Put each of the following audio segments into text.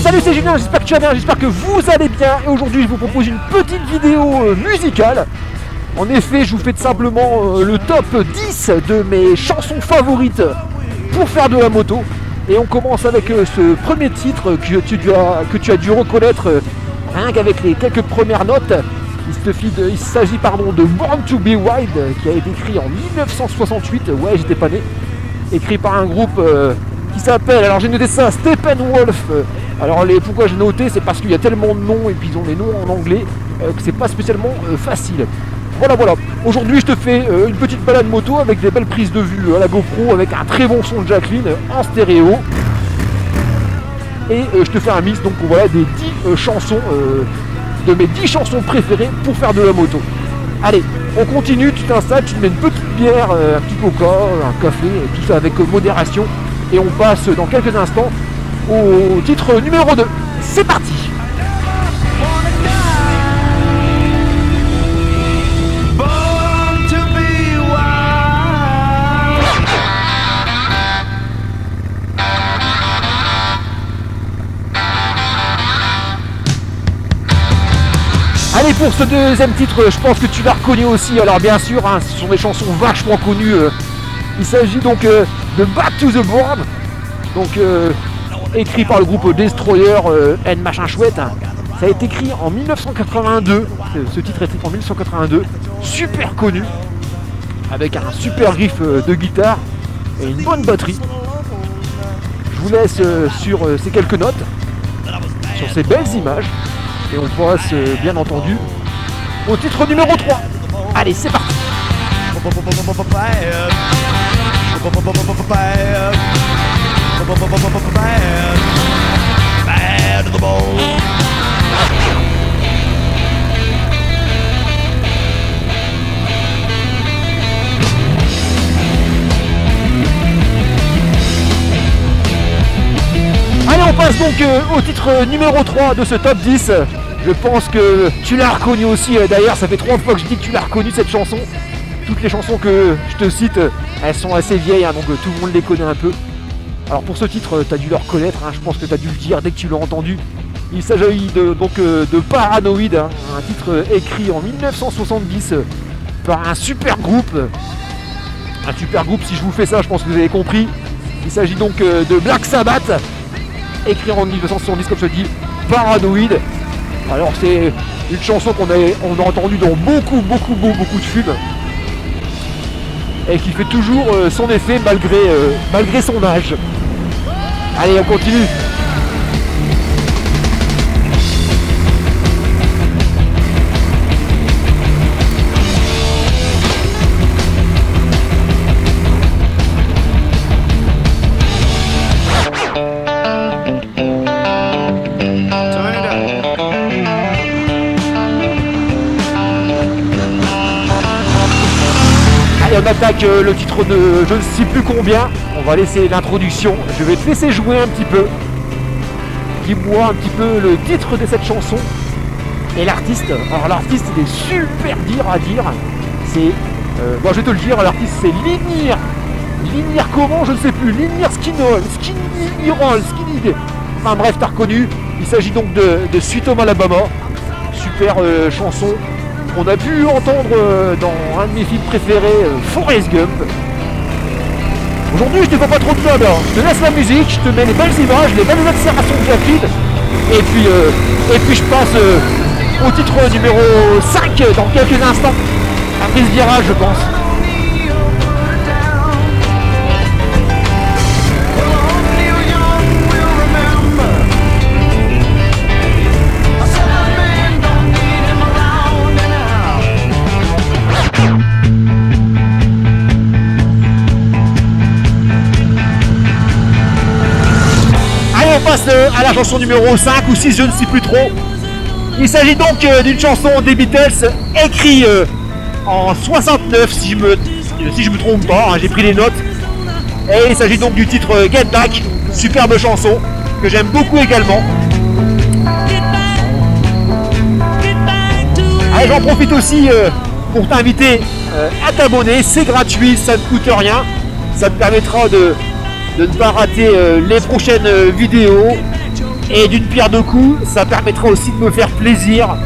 Salut, c'est Julien, j'espère que tu vas bien, j'espère que vous allez bien. Et aujourd'hui je vous propose une petite vidéo musicale. En effet, je vous fais tout simplement le top 10 de mes chansons favorites pour faire de la moto. Et on commence avec ce premier titre que tu as dû reconnaître rien qu'avec les quelques premières notes. Il s'agit de Born to be Wild, qui a été écrit en 1968, ouais j'étais pas né, écrit par un groupe qui s'appelle, alors j'ai noté ça, Steppenwolf. Alors pourquoi j'ai noté, c'est parce qu'il y a tellement de noms et puis ils ont des noms en anglais que c'est pas spécialement facile. Voilà. Aujourd'hui je te fais une petite balade moto avec des belles prises de vue à la GoPro, avec un très bon son de Jacqueline en stéréo. Et je te fais un mix donc voilà des 10 chansons, de mes 10 chansons préférées pour faire de la moto. Allez, on continue, tu t'installes, tu te mets une petite bière, un petit coca, un café, tout ça avec modération. Et on passe dans quelques instants au titre numéro 2. C'est parti! Allez, pour ce deuxième titre, je pense que tu l'as reconnu aussi. Alors bien sûr, ce sont des chansons vachement connues. Il s'agit donc de Back to the Board, donc écrit par le groupe Destroyer and machin chouette. Ça a été écrit en 1982. Ce titre est écrit en 1982, super connu, avec un super riff de guitare et une bonne batterie. Je vous laisse sur ces quelques notes, sur ces belles images. Et on passe bien entendu au titre numéro 3. Allez, c'est parti. Allez, on passe donc au titre numéro 3 de ce top 10. Je pense que tu l'as reconnu aussi. D'ailleurs, ça fait 3 fois que je dis que tu l'as reconnu cette chanson. Toutes les chansons que je te cite, elles sont assez vieilles, donc tout le monde les connaît un peu. Alors pour ce titre, tu as dû le reconnaître, je pense que tu as dû le dire dès que tu l'as entendu. Il s'agit de Paranoid, un titre écrit en 1970 par un super groupe. Un super groupe, si je vous fais ça, je pense que vous avez compris. Il s'agit donc de Black Sabbath, écrit en 1970, comme je te dis, Paranoid. Alors c'est une chanson qu'on a entendue dans beaucoup de films et qui fait toujours son effet malgré son âge. Allez, on continue. On attaque le titre de je ne sais plus combien. On va laisser l'introduction. Je vais te laisser jouer un petit peu. Dis-moi un petit peu le titre de cette chanson et l'artiste. Alors l'artiste il est super dur à dire. C'est moi je vais te le dire, l'artiste c'est Linnear. Linnear comment je ne sais plus. Linnear Skynyrd. Enfin bref, t'as reconnu. Il s'agit donc de Sweet Home Alabama. Super chanson. On a pu entendre dans un de mes films préférés, Forrest Gump. Aujourd'hui, je te fais pas trop de mode, je te laisse la musique, je te mets les belles images, les belles observations de Jacqueline. Et puis je passe au titre numéro 5 dans quelques instants. Après ce virage, je pense. On passe à la chanson numéro 5 ou 6, je ne sais plus trop. Il s'agit donc d'une chanson des Beatles écrite en 69 si je me trompe pas, j'ai pris les notes. Et il s'agit donc du titre Get Back, superbe chanson que j'aime beaucoup également. Allez, j'en profite aussi pour t'inviter à t'abonner, c'est gratuit, ça ne coûte rien, ça te permettra de ne pas rater les prochaines vidéos. Et d'une pierre deux coups, ça permettra aussi de me faire plaisir.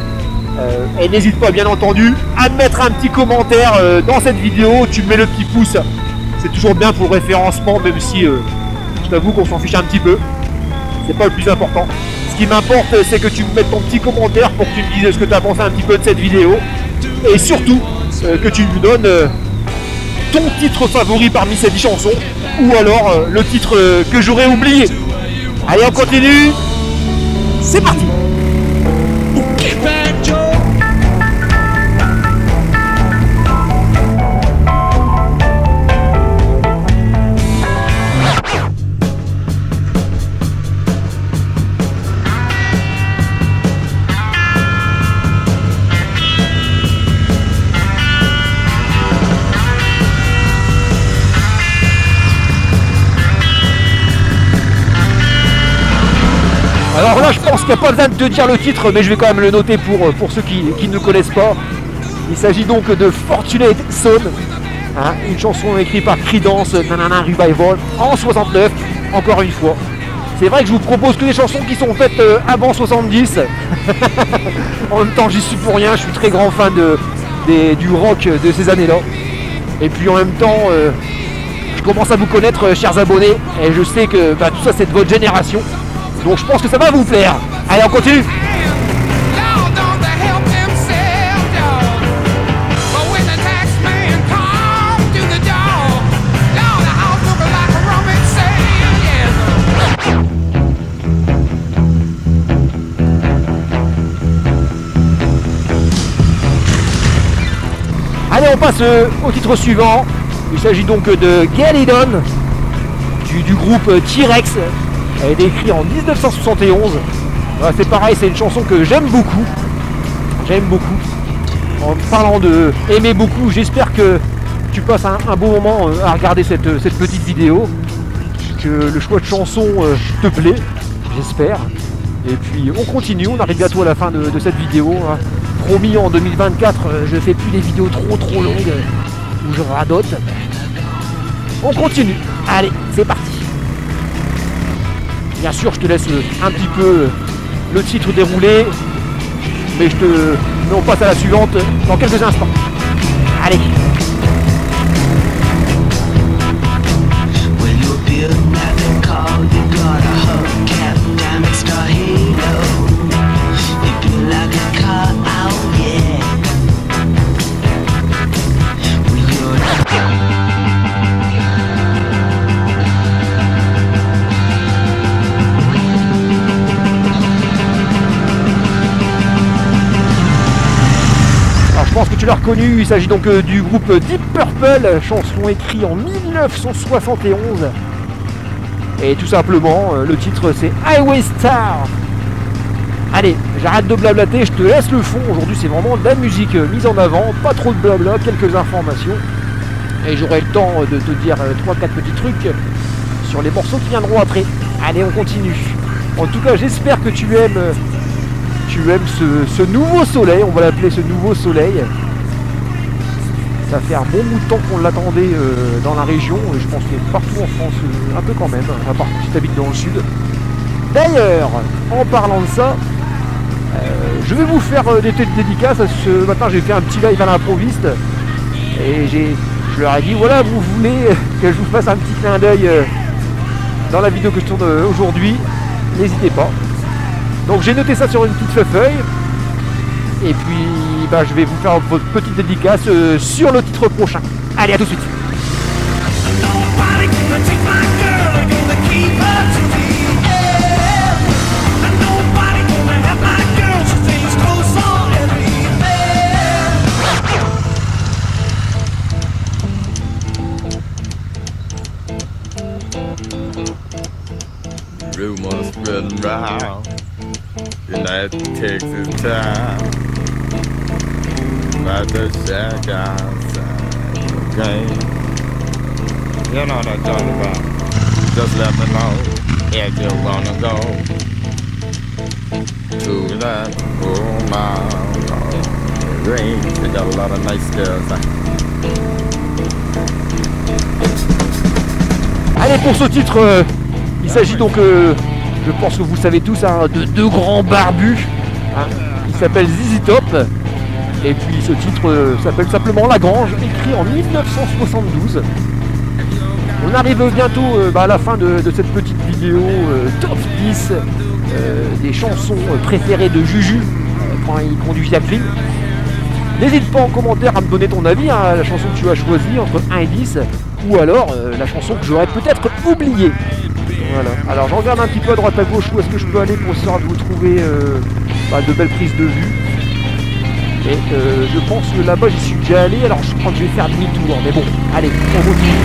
Et n'hésite pas bien entendu à me mettre un petit commentaire dans cette vidéo. Tu me mets le petit pouce, c'est toujours bien pour le référencement, même si je t'avoue qu'on s'en fiche un petit peu. C'est pas le plus important. Ce qui m'importe, c'est que tu me mettes ton petit commentaire pour que tu me dises ce que tu as pensé un petit peu de cette vidéo. Et surtout, que tu me donnes ton titre favori parmi ces 10 chansons. Ou alors le titre que j'aurais oublié. Allez, on continue. C'est parti. Alors là, je pense qu'il n'y a pas besoin de te dire le titre, mais je vais quand même le noter pour ceux qui ne connaissent pas. Il s'agit donc de Fortunate Son, hein, une chanson écrite par Creedence, Nanana Revival, en 69, encore une fois. C'est vrai que je vous propose que des chansons qui sont faites avant 70. En même temps, j'y suis pour rien, je suis très grand fan du rock de ces années-là. Et puis en même temps, je commence à vous connaître, chers abonnés, et je sais que tout ça c'est de votre génération. Donc je pense que ça va vous plaire. Allez, on continue. Allez, on passe au titre suivant. Il s'agit donc de Get It On du groupe T-Rex. Elle a été écrite en 1971. Voilà, c'est pareil, c'est une chanson que j'aime beaucoup. J'aime beaucoup. En parlant de aimer beaucoup, j'espère que tu passes un bon moment à regarder cette petite vidéo. Que le choix de chanson te plaît, j'espère. Et puis on continue, on arrive bientôt à la fin de cette vidéo. Hein. Promis, en 2024, je fais plus des vidéos trop longues où je radote. On continue. Allez, c'est parti. Bien sûr, je te laisse un petit peu le titre dérouler, mais on passe à la suivante dans quelques instants. Allez. Je pense que tu l'as reconnu, il s'agit donc du groupe Deep Purple, chanson écrite en 1971. Et tout simplement, le titre c'est Highway Star. Allez, j'arrête de blablater, je te laisse le fond. Aujourd'hui c'est vraiment de la musique mise en avant, pas trop de blabla, quelques informations. Et j'aurai le temps de te dire 3-4 petits trucs sur les morceaux qui viendront après. Allez, on continue. En tout cas, j'espère que tu aimes ce nouveau soleil, on va l'appeler ce nouveau soleil. Ça fait un bon bout de temps qu'on l'attendait dans la région, et je pense que partout en France, un peu quand même, à part si tu habites dans le sud. D'ailleurs, en parlant de ça, je vais vous faire des dédicaces. Ce matin, j'ai fait un petit live à l'improviste, et je leur ai dit, voilà, vous voulez que je vous fasse un petit clin d'œil dans la vidéo que je tourne aujourd'hui, n'hésitez pas. Donc j'ai noté ça sur une petite feuille. Et puis je vais vous faire votre petite dédicace sur le titre prochain. Allez, à tout de suite. Rumors spreading round. United Texas town. About the shack outside the game. You know what I'm talking about. Just let me know if you wanna go to that range. They got a lot of nice girls. Allez, pour ce titre, il s'agit donc Je pense que vous savez tous, hein, de deux grands barbus, hein, qui s'appelle ZZ Top. Et puis ce titre s'appelle simplement La Grange, écrit en 1972. On arrive bientôt à la fin de cette petite vidéo top 10 des chansons préférées de Juju quand il conduit Jacqueline. N'hésite pas en commentaire à me donner ton avis, hein, la chanson que tu as choisie entre 1 et 10, ou alors la chanson que j'aurais peut-être oubliée. Voilà. Alors je regarde un petit peu à droite à gauche où est-ce que je peux aller pour essayer de vous trouver de belles prises de vue. Et je pense que là-bas j'y suis déjà allé, alors je crois que je vais faire demi-tour. Mais bon, allez, on continue.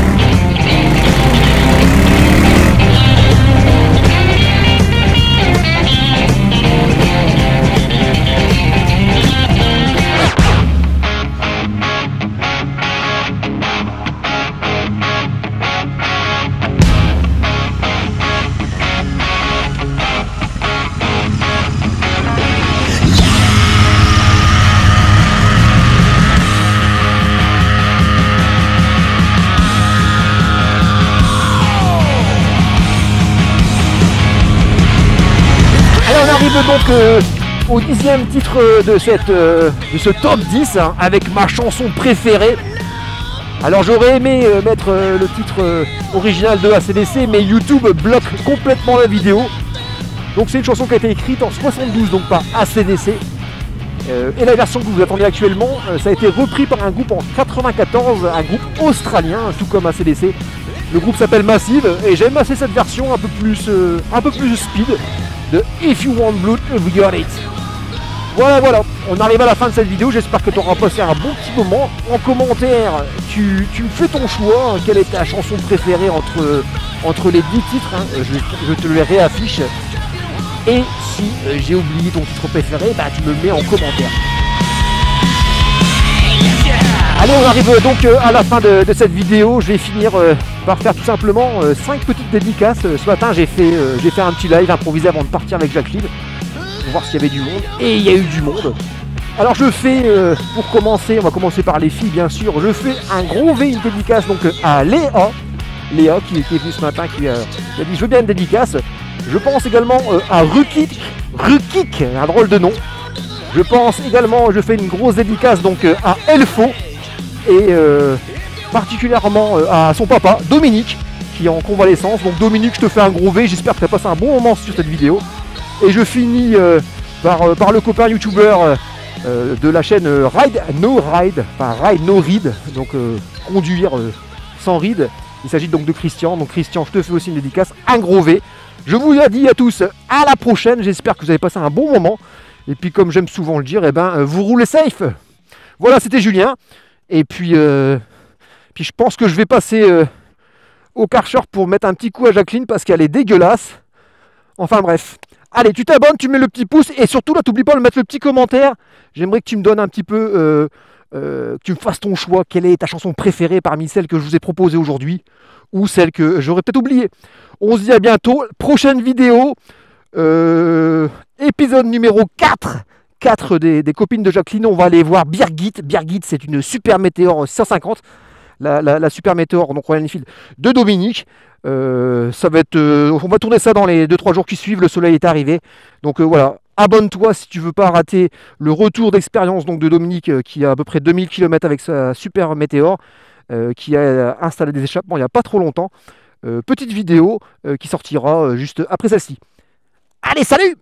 Donc au 10e titre de ce top 10, hein, avec ma chanson préférée. Alors j'aurais aimé mettre le titre original de AC/DC, mais YouTube bloque complètement la vidéo. Donc c'est une chanson qui a été écrite en 72, donc par AC/DC. Et la version que vous attendez actuellement, ça a été repris par un groupe en 94, un groupe australien, tout comme AC/DC. Le groupe s'appelle Massive et j'aime assez cette version un peu plus speed de If You Want Blood, We Got It. Voilà, on arrive à la fin de cette vidéo, j'espère que tu auras passé un bon petit moment. En commentaire, tu me fais ton choix, hein, quelle est ta chanson préférée entre les 10 titres, hein, je te les réaffiche. Et si j'ai oublié ton titre préféré, tu me le mets en commentaire. Allez, on arrive donc à la fin de cette vidéo. Je vais finir par faire tout simplement 5 petites dédicaces. Ce matin, j'ai fait un petit live improvisé avant de partir avec Jacqueline pour voir s'il y avait du monde. Et il y a eu du monde. Alors je fais, pour commencer, on va commencer par les filles bien sûr, je fais un gros V, une dédicace donc à Léa qui est venue ce matin, qui a dit je veux bien une dédicace. Je pense également à Rukik, un drôle de nom. Je pense également, je fais une grosse dédicace donc à Elfo. Et particulièrement à son papa, Dominique, qui est en convalescence. Donc Dominique, je te fais un gros V, j'espère que tu as passé un bon moment sur cette vidéo. Et je finis par le copain youtubeur de la chaîne Ride No Ride, donc conduire sans ride. Il s'agit donc de Christian. Donc Christian, je te fais aussi une dédicace, un gros V. Je vous dis à tous à la prochaine, j'espère que vous avez passé un bon moment. Et puis comme j'aime souvent le dire, vous roulez safe. Voilà, c'était Julien. Et puis je pense que je vais passer au Karcher pour mettre un petit coup à Jacqueline parce qu'elle est dégueulasse. Enfin bref. Allez, tu t'abonnes, tu mets le petit pouce et surtout là, t'oublies pas de mettre le petit commentaire. J'aimerais que tu me donnes un petit peu, que tu me fasses ton choix. Quelle est ta chanson préférée parmi celles que je vous ai proposées aujourd'hui ou celle que j'aurais peut-être oubliée. On se dit à bientôt. Prochaine vidéo, épisode numéro 4. 4 des copines de Jacqueline, on va aller voir Birgit. Birgit, c'est une Super Météor 150, la Super Météor, donc Royal Enfield de Dominique. Ça va être, on va tourner ça dans les 2-3 jours qui suivent, le soleil est arrivé. Donc voilà, abonne-toi si tu veux pas rater le retour d'expérience donc de Dominique qui a à peu près 2000 km avec sa Super Météor, qui a installé des échappements il n'y a pas trop longtemps. Petite vidéo qui sortira juste après celle-ci. Allez, salut!